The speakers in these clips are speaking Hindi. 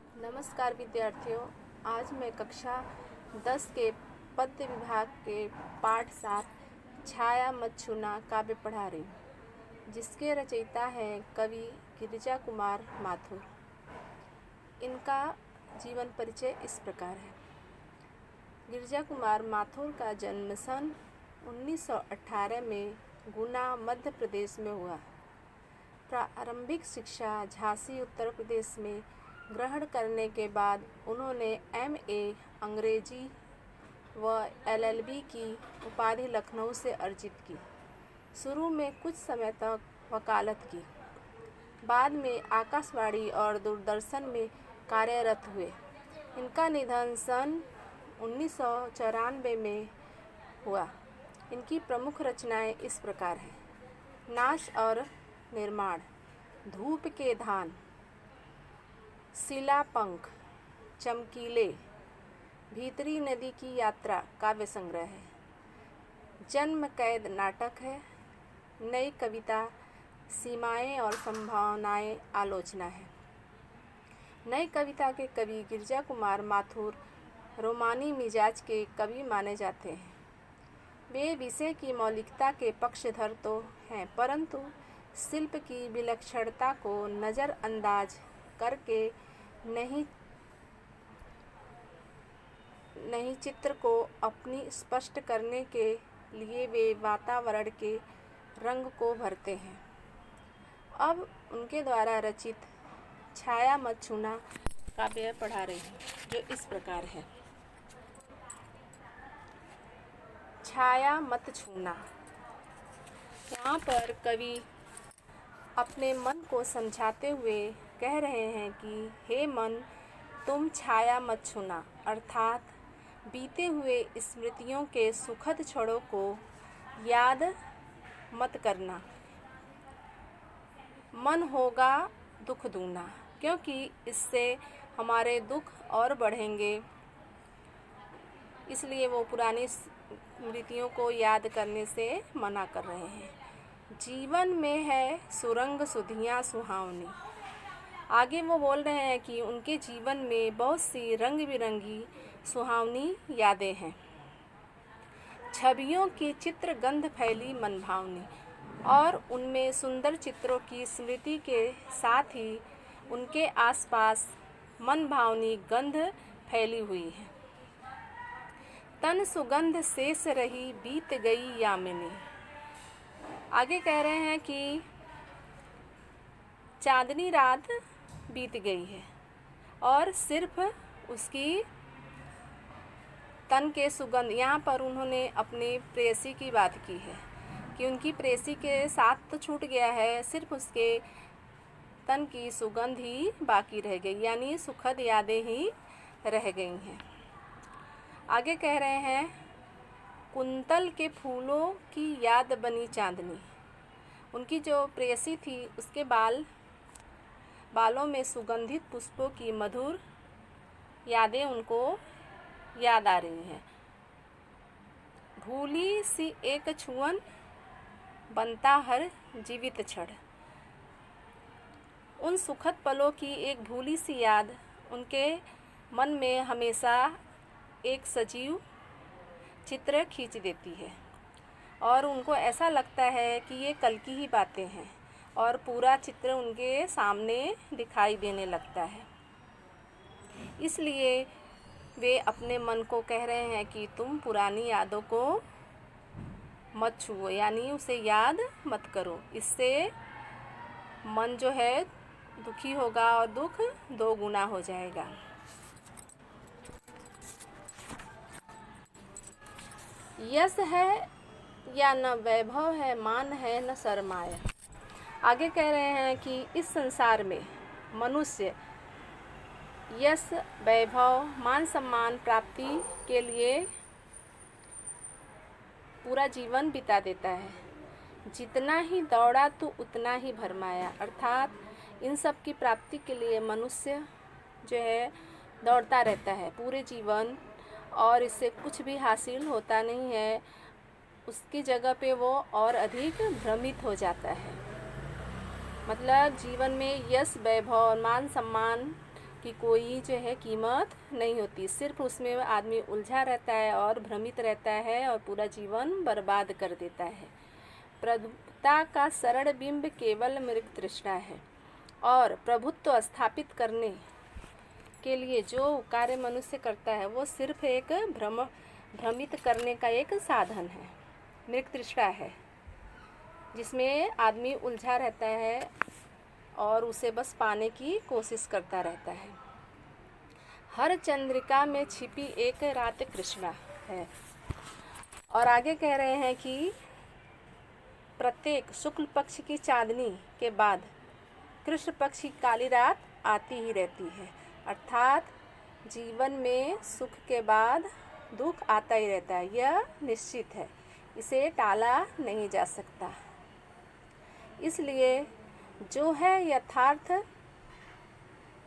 नमस्कार विद्यार्थियों। आज मैं कक्षा 10 के पद्य विभाग के पाठ 7 छाया मत छूना काव्य पढ़ा रही हूँ, जिसके रचयिता हैं कवि गिरिजा कुमार माथुर। इनका जीवन परिचय इस प्रकार है। गिरिजा कुमार माथुर का जन्म सन 1918 में गुना मध्य प्रदेश में हुआ। प्रारंभिक शिक्षा झांसी उत्तर प्रदेश में ग्रहण करने के बाद उन्होंने MA अंग्रेजी व LLB की उपाधि लखनऊ से अर्जित की। शुरू में कुछ समय तक वकालत की, बाद में आकाशवाणी और दूरदर्शन में कार्यरत हुए। इनका निधन सन 1994 में हुआ। इनकी प्रमुख रचनाएं इस प्रकार हैं: नाश और निर्माण, धूप के धान, शिला पंख, चमकीले, भीतरी नदी की यात्रा काव्य संग्रह है, जन्म कैद नाटक है, नई कविता सीमाएं और संभावनाएं आलोचना है। नई कविता के कवि गिरिजा कुमार माथुर रोमानी मिजाज के कवि माने जाते हैं। वे विषय की मौलिकता के पक्षधर तो हैं, परंतु शिल्प की विलक्षणता को नज़रअंदाज करके नहीं चित्र को अपनी स्पष्ट करने के लिए वे वातावरण के रंग को भरते हैं। अब उनके द्वारा रचित छाया मत छूना काव्य पढ़ा रही हूँ, जो इस प्रकार है। छाया मत छूना। यहाँ पर कवि अपने मन को समझाते हुए कह रहे हैं कि हे मन, तुम छाया मत छूना, अर्थात बीते हुए स्मृतियों के सुखद क्षणों को याद मत करना। मन होगा दुख दूना, क्योंकि इससे हमारे दुख और बढ़ेंगे। इसलिए वो पुरानी स्मृतियों को याद करने से मना कर रहे हैं। जीवन में है सुरंग सुधियाँ सुहावनी। आगे वो बोल रहे हैं कि उनके जीवन में बहुत सी रंग बिरंगी सुहावनी यादें हैं। छवियों की चित्र गंध फैली मन भावनी, और उनमें सुंदर चित्रों की स्मृति के साथ ही उनके आसपास मन भावनी गंध फैली हुई है। तन सुगंध शेष रही बीत गई यामिनी। आगे कह रहे हैं कि चांदनी रात बीत गई है और सिर्फ उसकी तन के सुगंध। यहाँ पर उन्होंने अपनी प्रेयसी की बात की है कि उनकी प्रेयसी के साथ तो छूट गया है, सिर्फ उसके तन की सुगंध ही बाकी रह गई, यानी सुखद यादें ही रह गई हैं। आगे कह रहे हैं कुंतल के फूलों की याद बनी चांदनी। उनकी जो प्रेयसी थी उसके बालों में सुगंधित पुष्पों की मधुर यादें उनको याद आ रही हैं। भूली सी एक छुअन बनता हर जीवित क्षण। उन सुखद पलों की एक भूली सी याद उनके मन में हमेशा एक सजीव चित्र खींच देती है, और उनको ऐसा लगता है कि ये कल की ही बातें हैं, और पूरा चित्र उनके सामने दिखाई देने लगता है। इसलिए वे अपने मन को कह रहे हैं कि तुम पुरानी यादों को मत छुओ, यानी उसे याद मत करो। इससे मन जो है दुखी होगा और दुख 2 गुना हो जाएगा। यश है या न वैभव है, मान है न सरमाया। आगे कह रहे हैं कि इस संसार में मनुष्य यश, वैभव, मान सम्मान प्राप्ति के लिए पूरा जीवन बिता देता है। जितना ही दौड़ा तो उतना ही भरमाया, अर्थात इन सब की प्राप्ति के लिए मनुष्य जो है दौड़ता रहता है पूरे जीवन, और इससे कुछ भी हासिल होता नहीं है। उसकी जगह पे वो और अधिक भ्रमित हो जाता है। मतलब जीवन में यश, वैभव, मान सम्मान की कोई जो है कीमत नहीं होती। सिर्फ उसमें आदमी उलझा रहता है और भ्रमित रहता है और पूरा जीवन बर्बाद कर देता है। प्रभुता का सरल बिंब केवल मृग तृष्णा है और प्रभुत्व स्थापित करने के लिए जो कार्य मनुष्य करता है वो सिर्फ एक भ्रमित करने का एक साधन है, मृग तृष्णा है, जिसमें आदमी उलझा रहता है और उसे बस पाने की कोशिश करता रहता है। हर चंद्रिका में छिपी एक रात कृष्णा है। और आगे कह रहे हैं कि प्रत्येक शुक्ल पक्ष की चांदनी के बाद कृष्ण पक्ष की काली रात आती ही रहती है। अर्थात जीवन में सुख के बाद दुख आता ही रहता है, यह निश्चित है, इसे टाला नहीं जा सकता। इसलिए जो है यथार्थ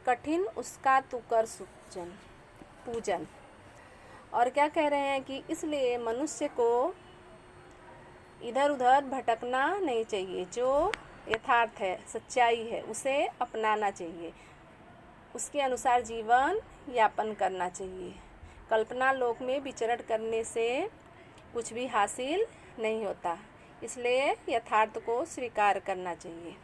कठिन उसका तू कर पूजन। और क्या कह रहे हैं कि इसलिए मनुष्य को इधर उधर भटकना नहीं चाहिए। जो यथार्थ है, सच्चाई है, उसे अपनाना चाहिए, उसके अनुसार जीवन यापन करना चाहिए। कल्पना लोक में विचरण करने से कुछ भी हासिल नहीं होता, इसलिए यथार्थ को स्वीकार करना चाहिए।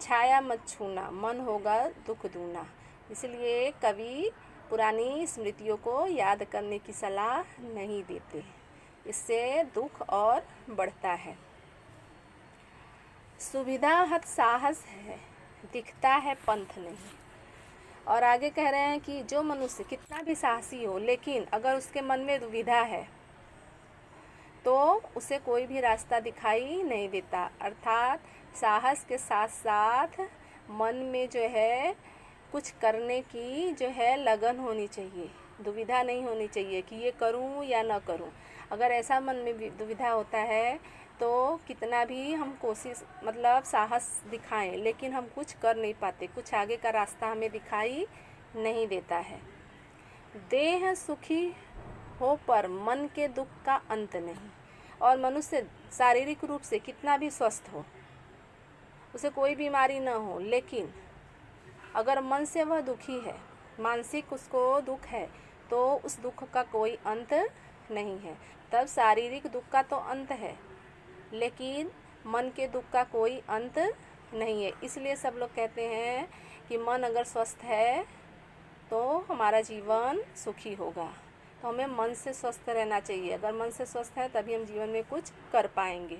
छाया मत छूना, मन होगा दुख दूना। इसलिए कवि पुरानी स्मृतियों को याद करने की सलाह नहीं देते, इससे दुख और बढ़ता है। सुविधा हत साहस है, दिखता है पंथ नहीं। और आगे कह रहे हैं कि जो मनुष्य कितना भी साहसी हो, लेकिन अगर उसके मन में दुविधा है तो उसे कोई भी रास्ता दिखाई नहीं देता। अर्थात साहस के साथ साथ मन में जो है कुछ करने की जो है लगन होनी चाहिए, दुविधा नहीं होनी चाहिए कि ये करूं या ना करूं। अगर ऐसा मन में दुविधा होता है तो कितना भी हम कोशिश साहस दिखाएं, लेकिन हम कुछ कर नहीं पाते, कुछ आगे का रास्ता हमें दिखाई नहीं देता है। देह सुखी हो पर मन के दुख का अंत नहीं। और मनुष्य शारीरिक रूप से कितना भी स्वस्थ हो, उसे कोई बीमारी न हो, लेकिन अगर मन से वह दुखी है, मानसिक उसको दुख है, तो उस दुख का कोई अंत नहीं है। तब शारीरिक दुख का तो अंत है, लेकिन मन के दुख का कोई अंत नहीं है। इसलिए सब लोग कहते हैं कि मन अगर स्वस्थ है तो हमारा जीवन सुखी होगा। तो हमें मन से स्वस्थ रहना चाहिए। अगर मन से स्वस्थ है तभी हम जीवन में कुछ कर पाएंगे।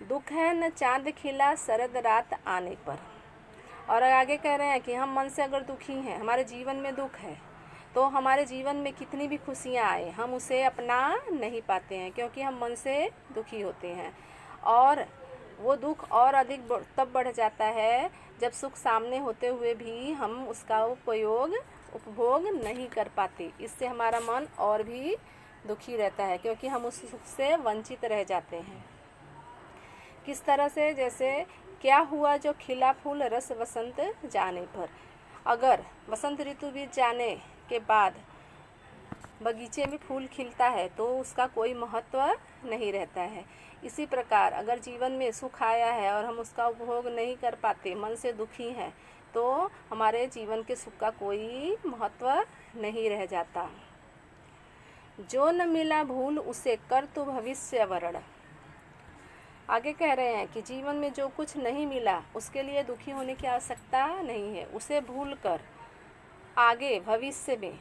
दुख है न चांद खिला शरद रात आने पर। और आगे कह रहे हैं कि हम मन से अगर दुखी हैं, हमारे जीवन में दुख है, तो हमारे जीवन में कितनी भी खुशियाँ आए हम उसे अपना नहीं पाते हैं, क्योंकि हम मन से दुखी होते हैं। और वो दुख और अधिक तब बढ़ जाता है जब सुख सामने होते हुए भी हम उसका उपभोग नहीं कर पाते। इससे हमारा मन और भी दुखी रहता है, क्योंकि हम उस सुख से वंचित रह जाते हैं। किस तरह से, जैसे क्या हुआ जो खिला फूल रस वसंत जाने पर। अगर वसंत ऋतु बीत जाने के बाद बगीचे में फूल खिलता है तो उसका कोई महत्व नहीं रहता है। इसी प्रकार अगर जीवन में सुख आया है और हम उसका उपभोग नहीं कर पाते, मन से दुखी हैं, तो हमारे जीवन के सुख का कोई महत्व नहीं रह जाता। जो न मिला भूल उसे कर तू भविष्य वरण। आगे कह रहे हैं कि जीवन में जो कुछ नहीं मिला उसके लिए दुखी होने की आवश्यकता नहीं है, उसे भूल कर आगे भविष्य में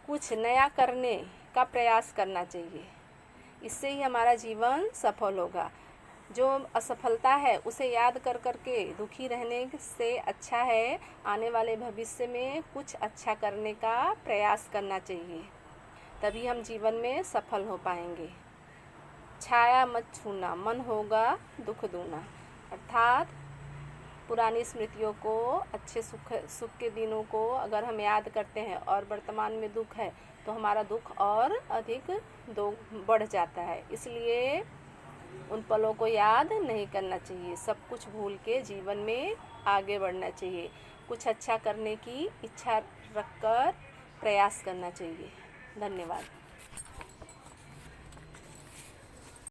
कुछ नया करने का प्रयास करना चाहिए। इससे ही हमारा जीवन सफल होगा। जो असफलता है उसे याद कर करके दुखी रहने से अच्छा है आने वाले भविष्य में कुछ अच्छा करने का प्रयास करना चाहिए, तभी हम जीवन में सफल हो पाएंगे। छाया मत छूना, मन होगा दुख दूना। अर्थात पुरानी स्मृतियों को, अच्छे सुख के दिनों को अगर हम याद करते हैं और वर्तमान में दुख है तो हमारा दुख और अधिक बढ़ जाता है। इसलिए उन पलों को याद नहीं करना चाहिए, सब कुछ भूल के जीवन में आगे बढ़ना चाहिए। कुछ अच्छा करने की इच्छा रखकर प्रयास करना चाहिए। धन्यवाद।